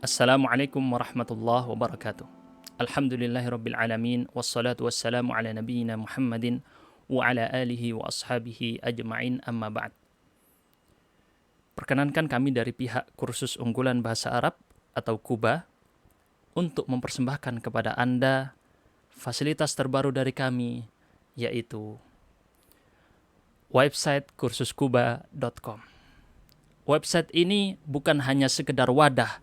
Assalamualaikum warahmatullahi wabarakatuh. Alhamdulillahirabbil alamin wassalatu wassalamu ala nabiyyina Muhammadin wa ala alihi wa ashabihi ajma'in amma ba'd. Perkenankan kami dari pihak Kursus Unggulan Bahasa Arab atau KUBA untuk mempersembahkan kepada Anda fasilitas terbaru dari kami, yaitu website kursuskuba.com. Website ini bukan hanya sekedar wadah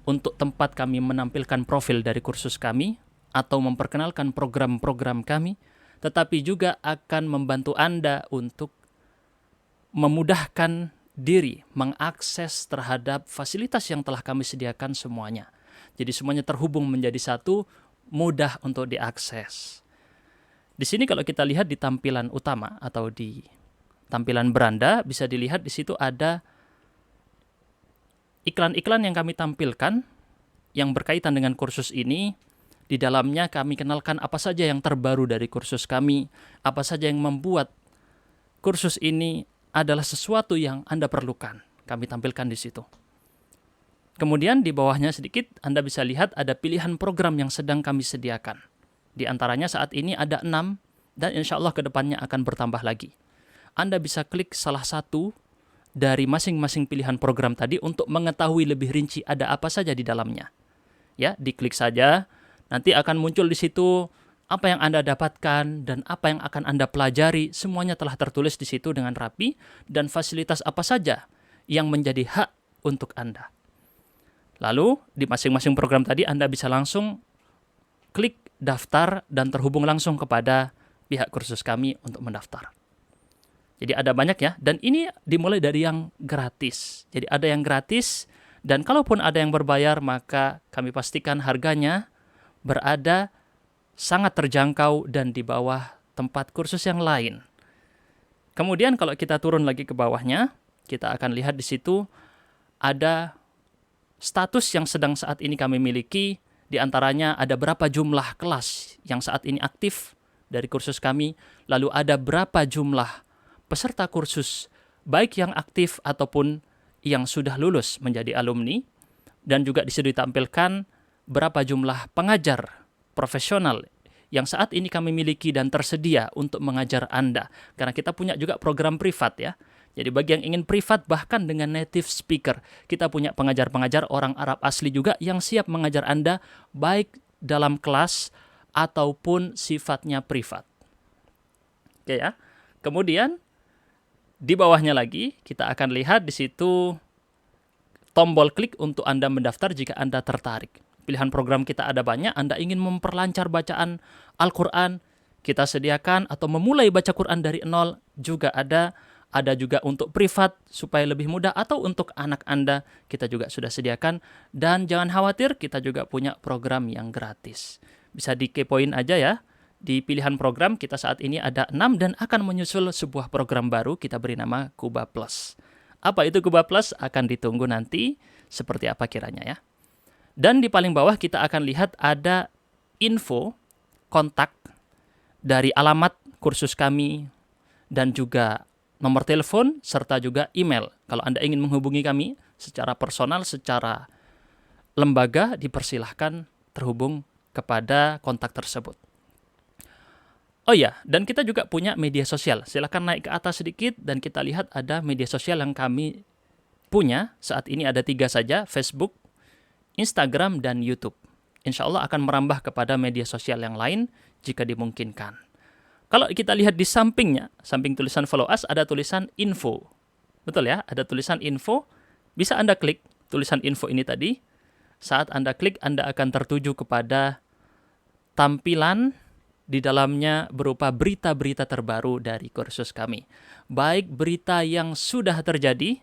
untuk tempat kami menampilkan profil dari kursus kami atau memperkenalkan program-program kami, tetapi juga akan membantu Anda untuk memudahkan diri mengakses terhadap fasilitas yang telah kami sediakan semuanya. Jadi semuanya terhubung menjadi satu, mudah untuk diakses. Di sini kalau kita lihat di tampilan utama atau di tampilan beranda, bisa dilihat di situ ada iklan-iklan yang kami tampilkan yang berkaitan dengan kursus ini. Di dalamnya kami kenalkan apa saja yang terbaru dari kursus kami, apa saja yang membuat kursus ini adalah sesuatu yang Anda perlukan. Kami tampilkan di situ. Kemudian di bawahnya sedikit Anda bisa lihat ada pilihan program yang sedang kami sediakan. Di antaranya saat ini ada 6 dan insya Allah ke depannya akan bertambah lagi. Anda bisa klik salah satu dari masing-masing pilihan program tadi untuk mengetahui lebih rinci ada apa saja di dalamnya. Ya, diklik saja, nanti akan muncul di situ apa yang Anda dapatkan dan apa yang akan Anda pelajari, semuanya telah tertulis di situ dengan rapi dan fasilitas apa saja yang menjadi hak untuk Anda. Lalu, di masing-masing program tadi Anda bisa langsung klik daftar dan terhubung langsung kepada pihak kursus kami untuk mendaftar. Jadi ada banyak ya, dan ini dimulai dari yang gratis. Jadi ada yang gratis, dan kalaupun ada yang berbayar, maka kami pastikan harganya berada sangat terjangkau dan di bawah tempat kursus yang lain. Kemudian kalau kita turun lagi ke bawahnya, kita akan lihat di situ ada status yang sedang saat ini kami miliki, di antaranya ada berapa jumlah kelas yang saat ini aktif dari kursus kami, lalu ada berapa jumlah peserta kursus, baik yang aktif ataupun yang sudah lulus menjadi alumni, dan juga di situ ditampilkan berapa jumlah pengajar profesional yang saat ini kami miliki dan tersedia untuk mengajar Anda. Karena kita punya juga program privat ya. Jadi bagi yang ingin privat bahkan dengan native speaker, kita punya pengajar-pengajar orang Arab asli juga yang siap mengajar Anda baik dalam kelas ataupun sifatnya privat. Oke ya. Kemudian di bawahnya lagi, kita akan lihat di situ tombol klik untuk Anda mendaftar jika Anda tertarik. Pilihan program kita ada banyak, Anda ingin memperlancar bacaan Al-Quran, kita sediakan, atau memulai baca Quran dari nol, juga ada. Ada juga untuk privat, supaya lebih mudah, atau untuk anak Anda, kita juga sudah sediakan. Dan jangan khawatir, kita juga punya program yang gratis. Bisa dikepoin aja ya. Di pilihan program kita saat ini ada 6 dan akan menyusul sebuah program baru kita beri nama KUBA Plus. Apa itu KUBA Plus? Akan ditunggu nanti seperti apa kiranya ya. Dan di paling bawah kita akan lihat ada info, kontak dari alamat kursus kami dan juga nomor telepon serta juga email. Kalau Anda ingin menghubungi kami secara personal, secara lembaga, dipersilahkan terhubung kepada kontak tersebut. Oh ya, dan kita juga punya media sosial. Silakan naik ke atas sedikit dan kita lihat ada media sosial yang kami punya. Saat ini ada 3 saja, Facebook, Instagram, dan YouTube. Insya Allah akan merambah kepada media sosial yang lain jika dimungkinkan. Kalau kita lihat di sampingnya, samping tulisan follow us, ada tulisan info. Betul ya, ada tulisan info. Bisa Anda klik tulisan info ini tadi. Saat Anda klik, Anda akan tertuju kepada tampilan di dalamnya berupa berita-berita terbaru dari kursus kami. Baik berita yang sudah terjadi,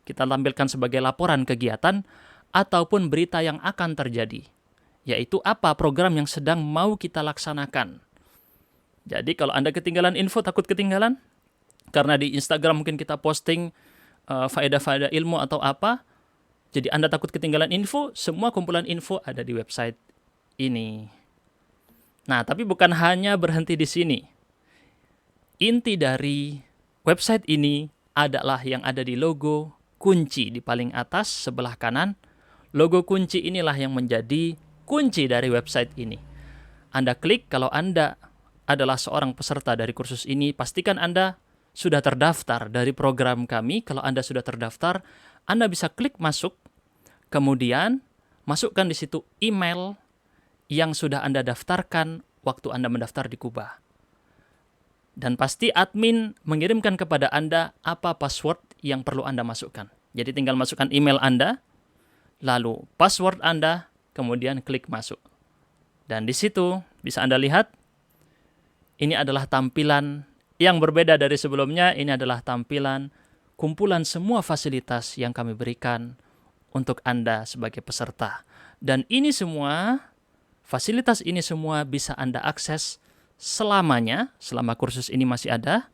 kita tampilkan sebagai laporan kegiatan, ataupun berita yang akan terjadi, yaitu apa program yang sedang mau kita laksanakan. Jadi kalau Anda ketinggalan info, takut ketinggalan, karena di Instagram mungkin kita posting faedah-faedah ilmu atau apa, jadi Anda takut ketinggalan info, semua kumpulan info ada di website ini. Nah, tapi bukan hanya berhenti di sini. Inti dari website ini adalah yang ada di logo kunci di paling atas sebelah kanan. Logo kunci inilah yang menjadi kunci dari website ini. Anda klik, kalau Anda adalah seorang peserta dari kursus ini, pastikan Anda sudah terdaftar dari program kami. Kalau Anda sudah terdaftar, Anda bisa klik masuk, kemudian masukkan di situ email yang sudah Anda daftarkan waktu Anda mendaftar di Kuba. Dan pasti admin mengirimkan kepada Anda apa password yang perlu Anda masukkan. Jadi tinggal masukkan email Anda, lalu password Anda, kemudian klik masuk. Dan di situ bisa Anda lihat, ini adalah tampilan yang berbeda dari sebelumnya. Ini adalah tampilan kumpulan semua fasilitas yang kami berikan untuk Anda sebagai peserta. Dan ini semua, fasilitas ini semua bisa Anda akses selamanya, selama kursus ini masih ada,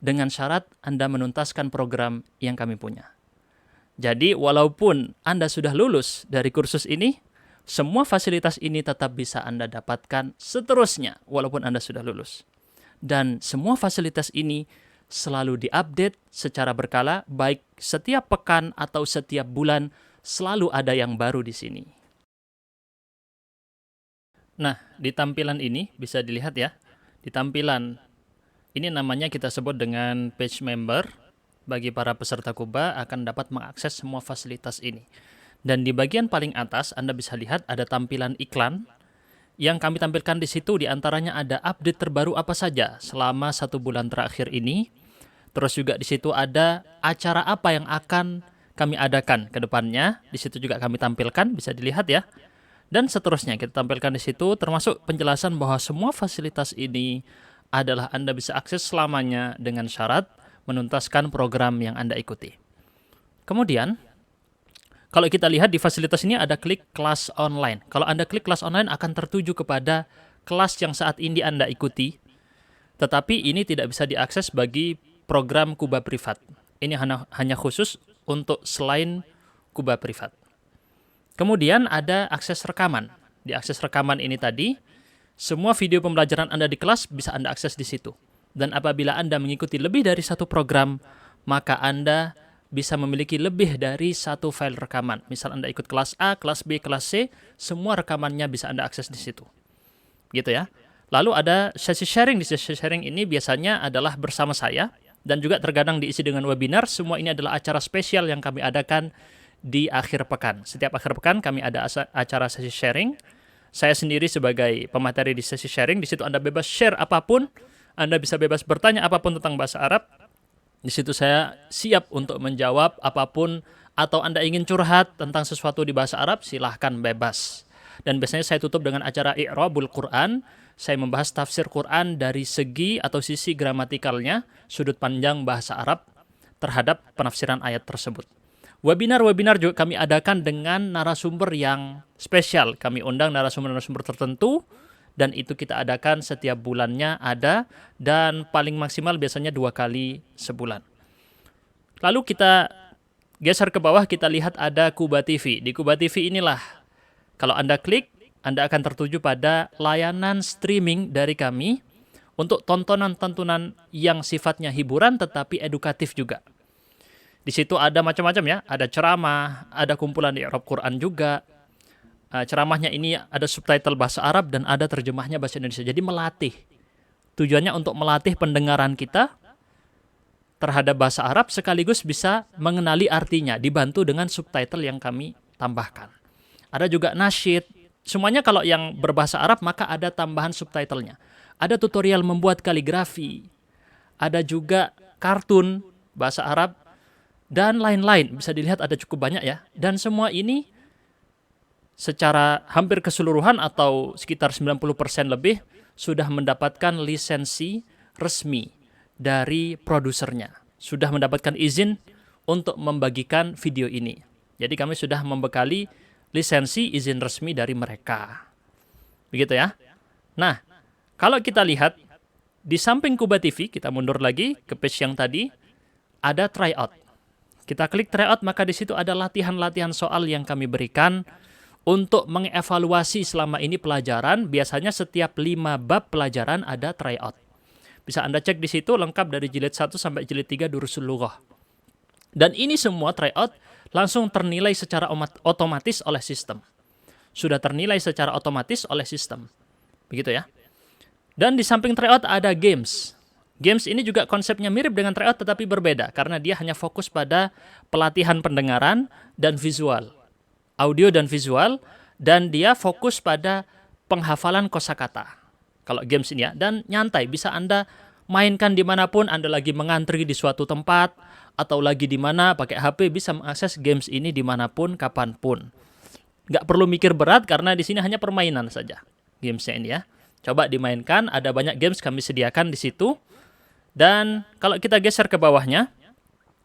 dengan syarat Anda menuntaskan program yang kami punya. Jadi walaupun Anda sudah lulus dari kursus ini, semua fasilitas ini tetap bisa Anda dapatkan seterusnya walaupun Anda sudah lulus. Dan semua fasilitas ini selalu diupdate secara berkala, baik setiap pekan atau setiap bulan selalu ada yang baru di sini. Nah, di tampilan ini bisa dilihat ya. Di tampilan ini namanya kita sebut dengan page member. Bagi para peserta Kuba akan dapat mengakses semua fasilitas ini. Dan di bagian paling atas Anda bisa lihat ada tampilan iklan yang kami tampilkan di situ. Di antaranya ada update terbaru apa saja selama 1 bulan terakhir ini. Terus juga di situ ada acara apa yang akan kami adakan ke depannya. Di situ juga kami tampilkan, bisa dilihat ya. Dan seterusnya kita tampilkan di situ, termasuk penjelasan bahwa semua fasilitas ini adalah Anda bisa akses selamanya dengan syarat menuntaskan program yang Anda ikuti. Kemudian kalau kita lihat di fasilitas ini ada klik kelas online. Kalau Anda klik kelas online akan tertuju kepada kelas yang saat ini Anda ikuti. Tetapi ini tidak bisa diakses bagi program Kuba privat. Ini hanya khusus untuk selain Kuba privat. Kemudian ada akses rekaman. Di akses rekaman ini tadi, semua video pembelajaran Anda di kelas bisa Anda akses di situ. Dan apabila Anda mengikuti lebih dari satu program, maka Anda bisa memiliki lebih dari satu file rekaman. Misal Anda ikut kelas A, kelas B, kelas C, semua rekamannya bisa Anda akses di situ. Gitu ya. Lalu ada sesi sharing. Di sesi sharing ini biasanya adalah bersama saya dan juga terkadang diisi dengan webinar. Semua ini adalah acara spesial yang kami adakan di akhir pekan. Setiap akhir pekan kami ada acara sesi sharing. Saya sendiri sebagai pemateri di sesi sharing. Di situ Anda bebas share apapun. Anda bisa bebas bertanya apapun tentang bahasa Arab. Di situ saya siap untuk menjawab apapun, atau Anda ingin curhat tentang sesuatu di bahasa Arab, silahkan bebas. Dan biasanya saya tutup dengan acara I'rabul Quran. Saya membahas tafsir Quran dari segi atau sisi gramatikalnya, sudut pandang bahasa Arab terhadap penafsiran ayat tersebut. Webinar-webinar juga kami adakan dengan narasumber yang spesial. Kami undang narasumber-narasumber tertentu, dan itu kita adakan setiap bulannya ada, dan paling maksimal biasanya 2 kali sebulan. Lalu kita geser ke bawah, kita lihat ada Kuba TV. Di Kuba TV inilah, kalau Anda klik, Anda akan tertuju pada layanan streaming dari kami untuk tontonan-tontonan yang sifatnya hiburan tetapi edukatif juga. Di situ ada macam-macam ya, ada ceramah, ada kumpulan i'rab Quran juga. Ceramahnya ini ada subtitle bahasa Arab dan ada terjemahnya bahasa Indonesia. Jadi melatih. Tujuannya untuk melatih pendengaran kita terhadap bahasa Arab sekaligus bisa mengenali artinya, dibantu dengan subtitle yang kami tambahkan. Ada juga nasyid. Semuanya kalau yang berbahasa Arab maka ada tambahan subtitlenya. Ada tutorial membuat kaligrafi. Ada juga kartun bahasa Arab dan lain-lain. Bisa dilihat ada cukup banyak ya. Dan semua ini secara hampir keseluruhan atau sekitar 90% lebih sudah mendapatkan lisensi resmi dari produsernya. Sudah mendapatkan izin untuk membagikan video ini. Jadi kami sudah membekali lisensi izin resmi dari mereka. Begitu ya. Nah, kalau kita lihat di samping Kuba TV, kita mundur lagi ke page yang tadi, ada tryout. Kita klik tryout, maka di situ ada latihan-latihan soal yang kami berikan untuk mengevaluasi selama ini pelajaran. Biasanya setiap 5 bab pelajaran ada tryout. Bisa Anda cek di situ lengkap dari jilid 1 sampai jilid 3 Durusul Lughah. Dan ini semua tryout langsung ternilai secara otomatis oleh sistem. Sudah ternilai secara otomatis oleh sistem. Begitu ya. Dan di samping tryout ada games. Games ini juga konsepnya mirip dengan tryout tetapi berbeda karena dia hanya fokus pada pelatihan pendengaran dan visual. Audio dan visual, dan dia fokus pada penghafalan kosakata. Kalau games ini ya, dan nyantai, bisa Anda mainkan dimanapun, Anda lagi mengantri di suatu tempat, atau lagi di mana pakai HP, bisa mengakses games ini dimanapun, kapanpun. Nggak perlu mikir berat karena di sini hanya permainan saja gamesnya ini ya. Coba dimainkan, ada banyak games kami sediakan di situ. Dan kalau kita geser ke bawahnya,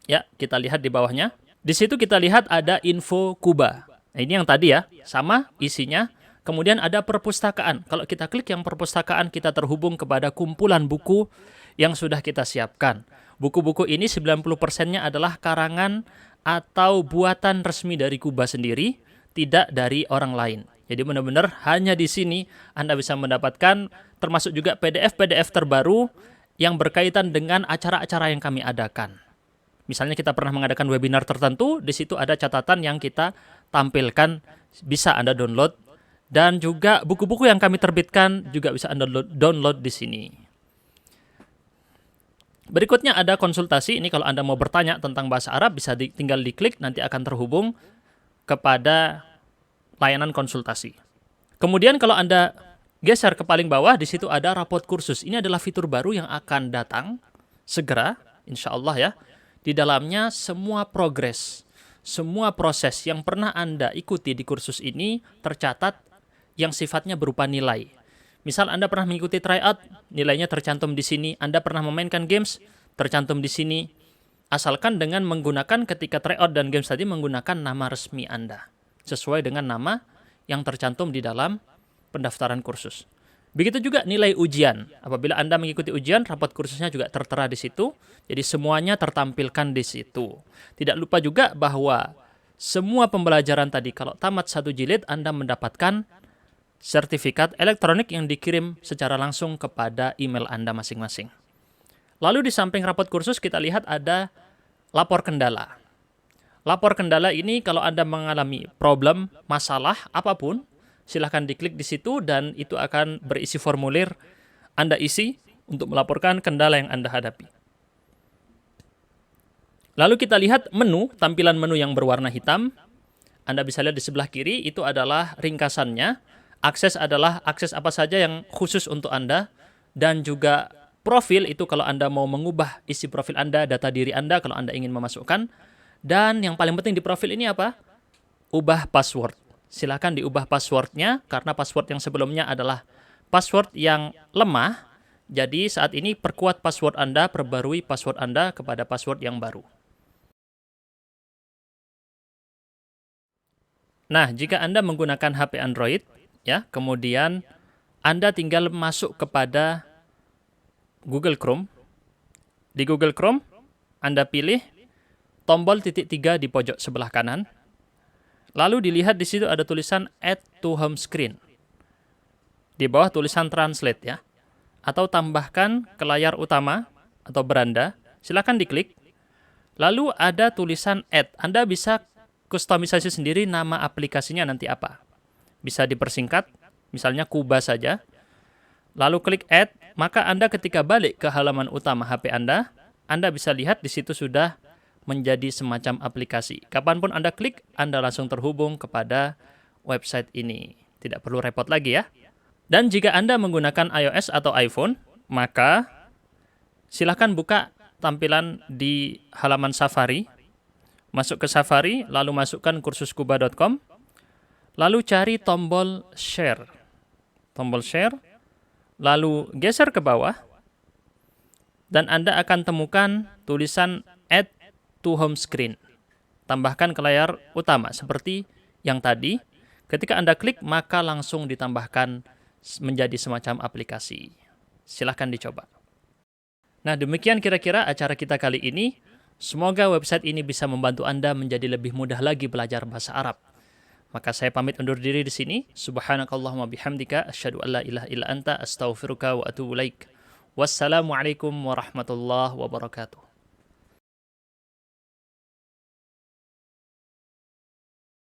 ya kita lihat di bawahnya, di situ kita lihat ada info Kuba. Nah, ini yang tadi ya, sama isinya. Kemudian ada perpustakaan. Kalau kita klik yang perpustakaan, kita terhubung kepada kumpulan buku yang sudah kita siapkan. Buku-buku ini 90%-nya adalah karangan atau buatan resmi dari Kuba sendiri, tidak dari orang lain. Jadi benar-benar hanya di sini Anda bisa mendapatkan, termasuk juga PDF-PDF terbaru yang berkaitan dengan acara-acara yang kami adakan. Misalnya kita pernah mengadakan webinar tertentu, di situ ada catatan yang kita tampilkan, bisa Anda download. Dan juga buku-buku yang kami terbitkan juga bisa Anda download di sini. Berikutnya ada konsultasi. Ini kalau Anda mau bertanya tentang bahasa Arab, bisa tinggal diklik, nanti akan terhubung kepada layanan konsultasi. Kemudian kalau Anda geser ke paling bawah, di situ ada rapot kursus. Ini adalah fitur baru yang akan datang segera, insya Allah ya. Di dalamnya semua progres, semua proses yang pernah Anda ikuti di kursus ini tercatat yang sifatnya berupa nilai. Misal Anda pernah mengikuti tryout, nilainya tercantum di sini. Anda pernah memainkan games, tercantum di sini. Asalkan dengan menggunakan ketika tryout dan games tadi menggunakan nama resmi Anda. Sesuai dengan nama yang tercantum di dalam pendaftaran kursus. Begitu juga nilai ujian. Apabila Anda mengikuti ujian, rapot kursusnya juga tertera di situ. Jadi semuanya tertampilkan di situ. Tidak lupa juga bahwa semua pembelajaran tadi, kalau tamat 1 jilid, Anda mendapatkan sertifikat elektronik yang dikirim secara langsung kepada email Anda masing-masing. Lalu di samping rapot kursus kita lihat ada lapor kendala. Lapor kendala ini kalau Anda mengalami problem, masalah apapun, silahkan diklik di situ dan itu akan berisi formulir Anda isi untuk melaporkan kendala yang Anda hadapi. Lalu kita lihat menu, tampilan menu yang berwarna hitam. Anda bisa lihat di sebelah kiri, itu adalah ringkasannya. Akses adalah akses apa saja yang khusus untuk Anda. Dan juga profil, itu kalau Anda mau mengubah isi profil Anda, data diri Anda kalau Anda ingin memasukkan. Dan yang paling penting di profil ini apa? Ubah password. Silakan diubah passwordnya, karena password yang sebelumnya adalah password yang lemah. Jadi saat ini perkuat password Anda, perbarui password Anda kepada password yang baru. Nah, jika Anda menggunakan HP Android, ya, kemudian Anda tinggal masuk kepada Google Chrome. Di Google Chrome, Anda pilih tombol titik 3 di pojok sebelah kanan. Lalu dilihat di situ ada tulisan Add to Home Screen. Di bawah tulisan Translate ya. Atau tambahkan ke layar utama atau beranda. Silakan diklik. Lalu ada tulisan Add. Anda bisa kustomisasi sendiri nama aplikasinya nanti apa. Bisa dipersingkat, misalnya Kuba saja. Lalu klik Add, maka Anda ketika balik ke halaman utama HP Anda bisa lihat di situ sudah menjadi semacam aplikasi. Kapanpun Anda klik, Anda langsung terhubung kepada website ini. Tidak perlu repot lagi ya. Dan jika Anda menggunakan iOS atau iPhone, maka silahkan buka tampilan di halaman Safari. Masuk ke Safari, lalu masukkan kursuskuba.com. Lalu cari tombol share. Tombol share. Lalu geser ke bawah. Dan Anda akan temukan tulisan Add to Home Screen. Tambahkan ke layar utama seperti yang tadi. Ketika Anda klik, maka langsung ditambahkan menjadi semacam aplikasi. Silahkan dicoba. Nah, demikian kira-kira acara kita kali ini. Semoga website ini bisa membantu Anda menjadi lebih mudah lagi belajar bahasa Arab. Maka saya pamit undur diri di sini. Subhanakallahumma bihamdika asyhadu an la ilaha illa anta astaghfiruka wa atubu ilaik. Wassalamualaikum warahmatullahi wabarakatuh.